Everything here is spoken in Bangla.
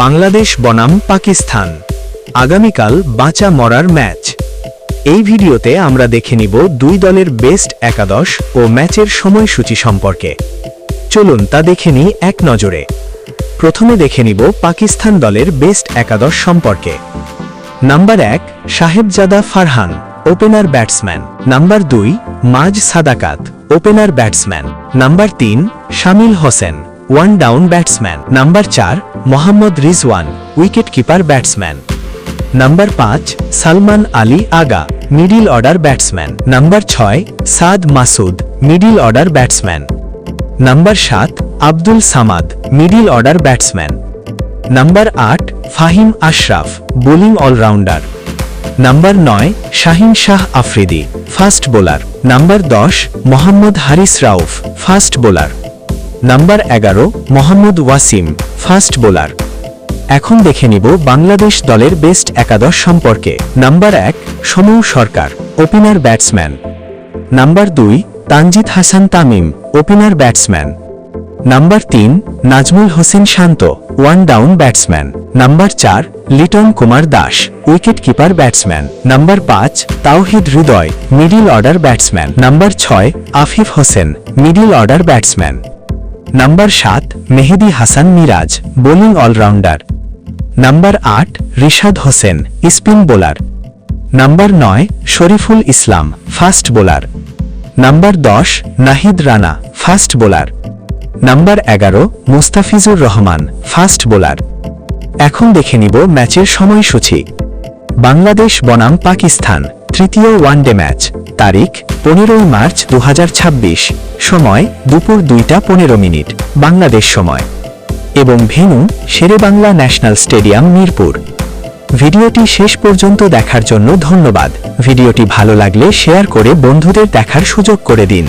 বাংলাদেশ বনাম পাকিস্তান আগামীকাল বাঁচা মরার ম্যাচ। এই ভিডিওতে আমরা দেখে নিব দুই দলের বেস্ট একাদশ ও ম্যাচের সময়সূচি সম্পর্কে। চলুন তা দেখে নিই এক নজরে। প্রথমে দেখে নিব পাকিস্তান দলের বেস্ট একাদশ সম্পর্কে। Number 1 Sahibzada Farhan, opener batsman. Number 2 Maaz Sadaqat, opener batsman. Number 3 Shamyl Hussain, one down batsman. Number 4 Mohammad Rizwan, wicket keeper batsman. Number 5 Salman Ali Agha, middle order batsman. Number 6 Saad Masood, middle order batsman. Number 7 Abdul Samad, middle order batsman. Number 8 Faheem Ashraf, bowling allrounder. Number 9 Shaheen Shah Afridi, fast bowler. Number 10 Mohammad Haris Rauf, fast bowler. Number 11 Mohammad Wasim, fast bowler. এখন দেখে নিব বাংলাদেশ দলের বেস্ট একাদশ সম্পর্কে। Number 1 Soumya Sarkar, opener batsman. Number 2 Tanzid Hasan Tamim, opener batsman. Number 3 Najmul Hossain Shanto, one down batsman. Number 4 Liton Kumar Das, wicket keeper batsman. Number 5 Towhid Hridoy, middle order batsman. Number 6 Afif Hossain, middle order batsman. Number 7 Mehidy Hasan Miraz, bowling allrounder. Number 8 Rishad Hossain, spin bowler. Number 9 Shoriful Islam, fast bowler. Number 10 Nahid Rana, fast bowler. Number 11 Mustafizur Rahman, fast bowler. এখন দেখে নিব ম্যাচের সময়সূচি। বাংলাদেশ বনাম পাকিস্তান তৃতীয় ওয়ানডে ম্যাচ, তারিখ 15 মার্চ 2026, সময় দুপুর 2টা 15 মিনিট বাংলাদেশ সময়, এবং venue Sher e Bangla national stadium Mirpur. ভিডিওটি শেষ পর্যন্ত দেখার জন্য ধন্যবাদ। ভিডিওটি ভালো লাগলে শেয়ার করে বন্ধুদের দেখার সুযোগ করে দিন।